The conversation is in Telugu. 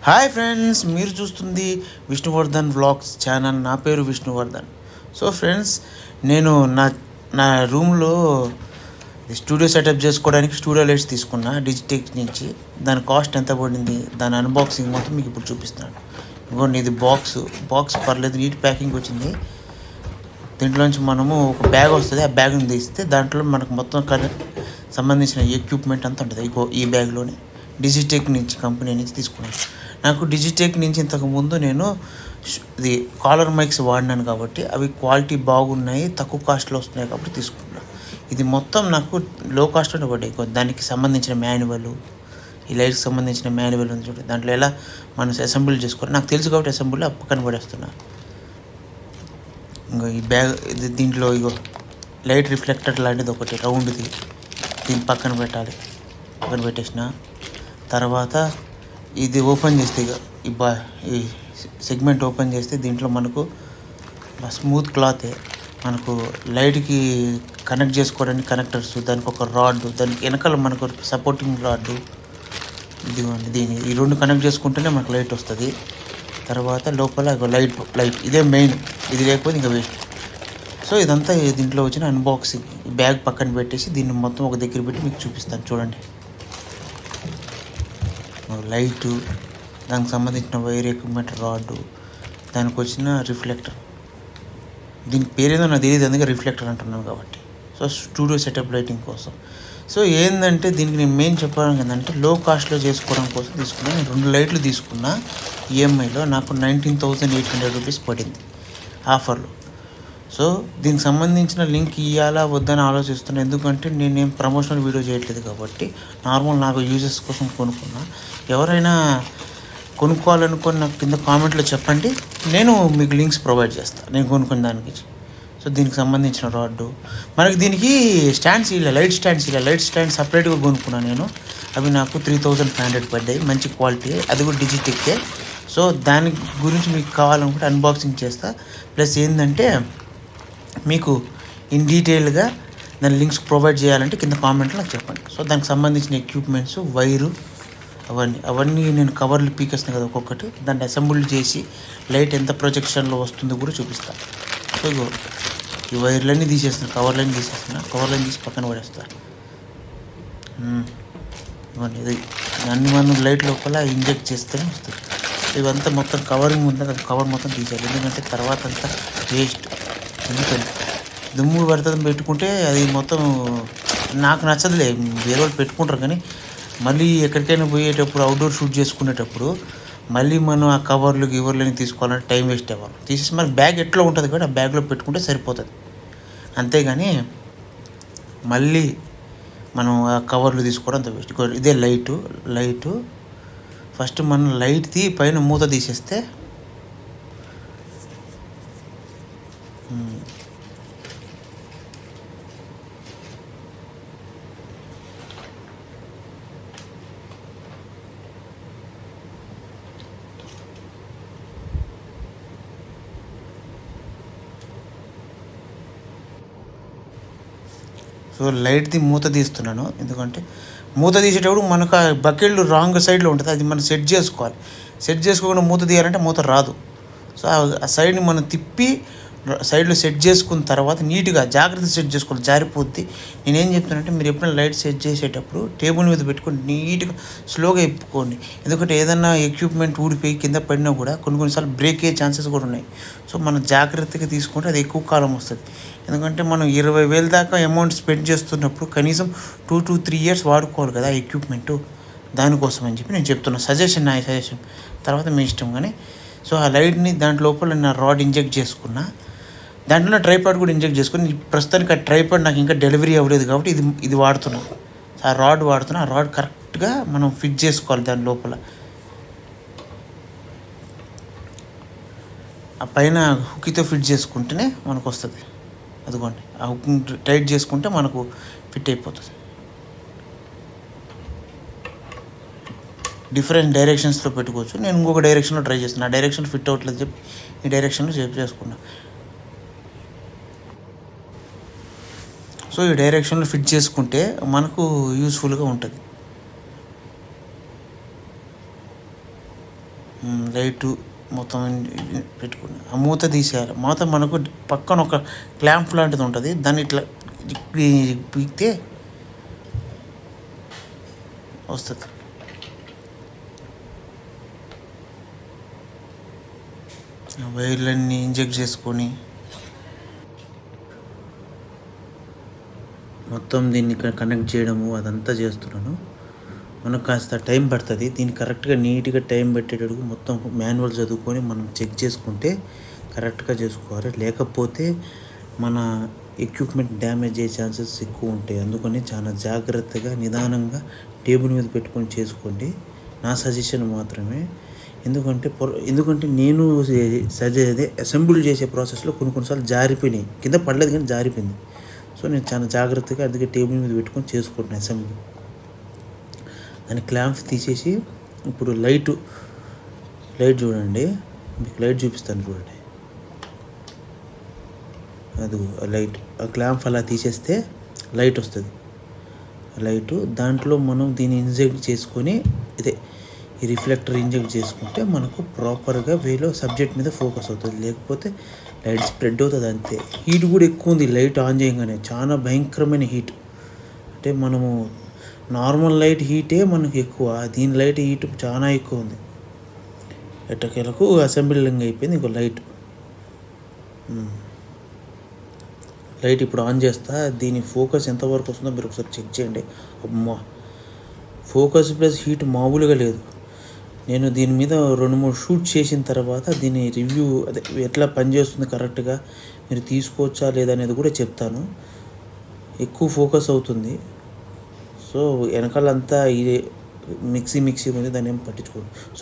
హాయ్ ఫ్రెండ్స్, మీరు చూస్తుంది విష్ణువర్ధన్ వ్లాగ్స్ ఛానల్. నా పేరు విష్ణువర్ధన్. సో ఫ్రెండ్స్, నేను నా నా రూమ్లో స్టూడియో సెటప్ చేసుకోవడానికి స్టూడియో లైట్స్ తీసుకున్నా డిజిటెక్ నుంచి. దాని కాస్ట్ ఎంత పడింది, దాని అన్బాక్సింగ్ మొత్తం మీకు ఇప్పుడు చూపిస్తాను. ఇంకోండి, ఇది బాక్స్ పర్లేదు, నీట్ ప్యాకింగ్ వచ్చింది. దీంట్లోంచి మనము ఒక బ్యాగ్ వస్తుంది, ఆ బ్యాగ్ని తీస్తే దాంట్లో మనకు మొత్తం సంబంధించిన ఎక్విప్మెంట్ అంతా ఉంటుంది. ఈ బ్యాగ్లోనే డిజిటెక్ నుంచి కంపెనీ నుంచి తీసుకున్నాను. నాకు డిజిటెక్ నుంచి ఇంతకుముందు నేను ఇది కాలర్ మైక్స్ వాడినాను కాబట్టి అవి క్వాలిటీ బాగున్నాయి, తక్కువ కాస్ట్లో వస్తున్నాయి కాబట్టి తీసుకున్నాను. ఇది మొత్తం నాకు లో కాస్ట్లోనే పడ్డాయి. దానికి సంబంధించిన మాన్యువల్, ఈ లైట్కి సంబంధించిన మాన్యువల్ ఉంది చూడండి. దాంట్లో ఎలా మనం అసెంబుల్ చేసుకోవాలి నాకు తెలుసు కాబట్టి అసెంబుల్ పక్కన పడేస్తున్నాను. ఇంకో ఈ బ్యాగ్ దీంట్లో లైట్ రిఫ్లెక్టర్ లాంటిది ఒకటి రౌండ్ది, దీన్ని పక్కన పెట్టేసిన తర్వాత ఇది ఓపెన్ చేస్తే ఈ సెగ్మెంట్ ఓపెన్ చేస్తే దీంట్లో మనకు స్మూత్ క్లాతే, మనకు లైట్కి కనెక్ట్ చేసుకోవడానికి కనెక్టర్స్, దానికి ఒక రాడ్, దానికి వెనకాల మనకు సపోర్టింగ్ రాడ్, ఈ రెండు కనెక్ట్ చేసుకుంటేనే మనకు లైట్ వస్తుంది. తర్వాత లోపల లైట్ ఇదే మెయిన్, ఇది లేకపోతే ఇంకా వేస్ట్. సో ఇదంతా దీంట్లో వచ్చిన అన్బాక్సింగ్. ఈ బ్యాగ్ పక్కన పెట్టేసి దీన్ని మొత్తం ఒక దగ్గర పెట్టి మీకు చూపిస్తాను చూడండి. లైటు, దానికి సంబంధించిన వైర్ ఎక్విప్మెంట్, రాడ్, దానికి వచ్చిన రిఫ్లెక్టర్. దీనికి పేరేదో నాకు తెలియదు, అందుకే రిఫ్లెక్టర్ అంటున్నాను కాబట్టి. సో స్టూడియో సెటప్ లైటింగ్ కోసం. సో ఏంటంటే దీనికి నేను మెయిన్ చెప్పడానికి ఏంటంటే లో కాస్ట్లో చేసుకోవడం కోసం తీసుకున్నాను. నేను 2 లైట్లు తీసుకున్నా ఈఎంఐలో. నాకు 19,800 రూపీస్ పడింది ఆఫర్లో. సో దీనికి సంబంధించిన లింక్ ఇవ్వాలా వద్దని ఆలోచిస్తున్నాను. ఎందుకంటే నేనేం ప్రమోషనల్ వీడియో చేయట్లేదు కాబట్టి, నార్మల్ నాకు యూజర్స్ కోసం కొనుక్కున్నా. ఎవరైనా కొనుక్కోవాలనుకొని నాకు కింద కామెంట్లో చెప్పండి, నేను మీకు లింక్స్ ప్రొవైడ్ చేస్తాను నేను కొనుక్కున్న దానికి. సో దీనికి సంబంధించిన రాడ్, మనకి దీనికి స్టాండ్స్ ఇలా లైట్ స్టాండ్ సపరేట్గా కొనుక్కున్నాను నేను. అవి నాకు 3,500 పడ్డాయి, మంచి క్వాలిటీ, అది కూడా డిజిటెక్కే. సో దాని గురించి మీకు కావాలనుకుంటే అన్బాక్సింగ్ చేస్తా. ప్లస్ ఏంటంటే మీకు ఇన్ డీటెయిల్గా దాని లింక్స్ ప్రొవైడ్ చేయాలంటే కింద కామెంట్లో నాకు చెప్పండి. సో దానికి సంబంధించిన ఎక్విప్మెంట్స్, వైరు, అవన్నీ నేను కవర్లు పీకేస్తాను కదా ఒక్కొక్కటి, దాన్ని అసెంబుల్ చేసి లైట్ ఎంత ప్రొజెక్షన్లో వస్తుందో కూడా చూపిస్తాను. సో ఈ వైర్లన్నీ కవర్లన్నీ తీసి పక్కన పడేస్తాను. ఇవన్నీ ఇది అన్ని మనం లైట్ లోపల ఇంజెక్ట్ చేస్తేనే వస్తుంది. ఇవంతా మొత్తం కవరింగ్ ఉంటుంది, అది కవర్ మొత్తం తీసేయాలి. ఎందుకంటే తర్వాత అంతా వేస్ట్. ఎందుకంటే దుమ్ము పడుతుంది పెట్టుకుంటే అది మొత్తం నాకు నచ్చదులే. వేరే వాళ్ళు పెట్టుకుంటారు కానీ మళ్ళీ ఎక్కడికైనా పోయేటప్పుడు అవుట్డోర్ షూట్ చేసుకునేటప్పుడు మళ్ళీ మనం ఆ గివర్లని తీసుకోవాలంటే టైం వేస్ట్ అవ్వాలి. తీసేసి మనకి బ్యాగ్ ఎట్లా ఉంటుంది కాబట్టి ఆ బ్యాగ్లో పెట్టుకుంటే సరిపోతుంది. అంతేగాని మళ్ళీ మనం ఆ కవర్లు తీసుకోవడం అంత వేస్ట్. ఇదే లైటు ఫస్ట్ మనం లైట్ది పైన మూత తీసేస్తే సో లైట్ది మూత తీస్తున్నాను. ఎందుకంటే మూత తీసేటప్పుడు మనకు ఆ బకెట్లు రాంగ్ సైడ్లో ఉంటుంది, అది మనం సెట్ చేసుకోకుండా మూత తీయాలంటే మూత రాదు. సో ఆ సైడ్ని మనం తిప్పి సైడ్లో సెట్ చేసుకున్న తర్వాత నీట్గా జాగ్రత్త సెట్ చేసుకోవాలి, జారిపోద్ది. నేనేం చెప్తానంటే మీరు ఎప్పుడైనా లైట్ సెట్ చేసేటప్పుడు టేబుల్ మీద పెట్టుకొని నీట్గా స్లోగా ఇప్పుకోండి. ఎందుకంటే ఏదైనా ఎక్విప్మెంట్ ఊడిపోయి కింద పడినా కూడా కొన్నిసార్లు బ్రేక్ అయ్యే ఛాన్సెస్ కూడా ఉన్నాయి. సో మనం జాగ్రత్తగా తీసుకుంటే అది ఎక్కువ కాలం వస్తుంది. ఎందుకంటే మనం 20,000 దాకా అమౌంట్ స్పెండ్ చేస్తున్నప్పుడు కనీసం 2 to 3 years వాడుకోవాలి కదా ఎక్విప్మెంటు. దానికోసం అని చెప్పి నేను చెప్తున్నా, నా సజెషన్. తర్వాత మీ ఇష్టం. కానీ సో ఆ లైట్ని దాంట్ లోపల నా రాడ్ ఇంజెక్ట్ చేసుకున్నా, దాంట్లో ట్రైపాడ్ కూడా ఇంజెక్ట్ చేసుకుని, ప్రస్తుతానికి ఆ ట్రైపాడ్ నాకు ఇంకా డెలివరీ అవ్వలేదు కాబట్టి ఇది వాడుతున్నా. ఆ రాడ్ వాడుతున్నా. ఆ రాడ్ కరెక్ట్గా మనం ఫిట్ చేసుకోవాలి దాని లోపల. ఆ పైన హుక్కితో ఫిట్ చేసుకుంటేనే మనకు వస్తుంది. అదిగోండి, ఆ హుక్ టైట్ చేసుకుంటే మనకు ఫిట్ అయిపోతుంది. డిఫరెంట్ డైరెక్షన్స్లో పెట్టుకోవచ్చు. నేను ఇంకొక డైరెక్షన్లో ట్రై చేస్తున్నాను. ఆ డైరెక్షన్ ఫిట్ అవ్వట్లేదు చెప్పి ఈ డైరెక్షన్లో చేసుకున్నా. సో ఈ డైరెక్షన్లో ఫిట్ చేసుకుంటే మనకు యూస్ఫుల్గా ఉంటుంది. లైటు మొత్తం పెట్టుకుని ఆ మూత తీసేయాలి. మూత మనకు పక్కన ఒక క్లాంప్ లాంటిది ఉంటుంది, దాన్ని ఇట్లా పీకితే వస్తుంది. వైర్లన్నీ ఇంజెక్ట్ చేసుకొని మొత్తం దీన్ని కనెక్ట్ చేయడము అదంతా చేస్తున్నాను. మనకు కాస్త టైం పడుతుంది. దీన్ని కరెక్ట్గా నీట్గా టైం పెట్టేటప్పుడు మొత్తం మాన్యువల్ చదువుకొని మనం చెక్ చేసుకుంటే కరెక్ట్గా చేసుకోవాలి. లేకపోతే మన ఎక్విప్మెంట్ డ్యామేజ్ అయ్యే ఛాన్సెస్ ఎక్కువ ఉంటాయి. అందుకని చాలా జాగ్రత్తగా నిదానంగా టేబుల్ మీద పెట్టుకొని చేసుకోండి. నా సజెషన్ మాత్రమే. ఎందుకంటే నేను అసెంబుల్ చేసే ప్రాసెస్లో కొన్నిసార్లు జారిపోయినాయి. కింద పడలేదు కానీ జారిపోయింది. సో నేను చాలా జాగ్రత్తగా అందుకే టేబుల్ మీద పెట్టుకొని చేసుకుంటున్నాను అసెంబ్లీ. దాని క్లాంప్స్ తీసేసి ఇప్పుడు లైట్ చూడండి, మీకు లైట్ చూపిస్తాను చూడండి. అది లైట్, ఆ క్లాంప్ అలా తీసేస్తే లైట్ వస్తుంది. లైటు దాంట్లో మనం దీన్ని ఇంజెక్ట్ చేసుకొని ఈ రిఫ్లెక్టర్ ఇంజెక్ట్ చేసుకుంటే మనకు ప్రాపర్గా వేలో సబ్జెక్ట్ మీద ఫోకస్ అవుతుంది. లేకపోతే లైట్ స్ప్రెడ్ అవుతుంది అంతే. హీట్ కూడా ఎక్కువ ఉంది లైట్ ఆన్ చేయగానే, చాలా భయంకరమైన హీట్. అంటే మనము నార్మల్ లైట్ హీటే మనకు ఎక్కువ, దీని లైట్ హీట్ చాలా ఎక్కువ ఉంది. ఎట్టకేలకు అసెంబ్లింగ్ అయిపోయింది. ఇంకో లైట్ ఇప్పుడు ఆన్ చేస్తా. దీని ఫోకస్ ఎంతవరకు వస్తుందో మీరు ఒకసారి చెక్ చేయండి. అమ్మా, ఫోకస్ ప్లస్ హీట్ మామూలుగా లేదు. నేను దీని మీద 2-3 షూట్ చేసిన తర్వాత దీని రివ్యూ ఎట్లా పనిచేస్తుంది కరెక్ట్గా మీరు తీసుకోవచ్చా లేదా అనేది కూడా చెప్తాను. ఎక్కువ ఫోకస్ అవుతుంది. సో వెనకాలంతా ఇది మిక్సీ ఉంది, దాన్ని ఏం పట్టించుకోండి.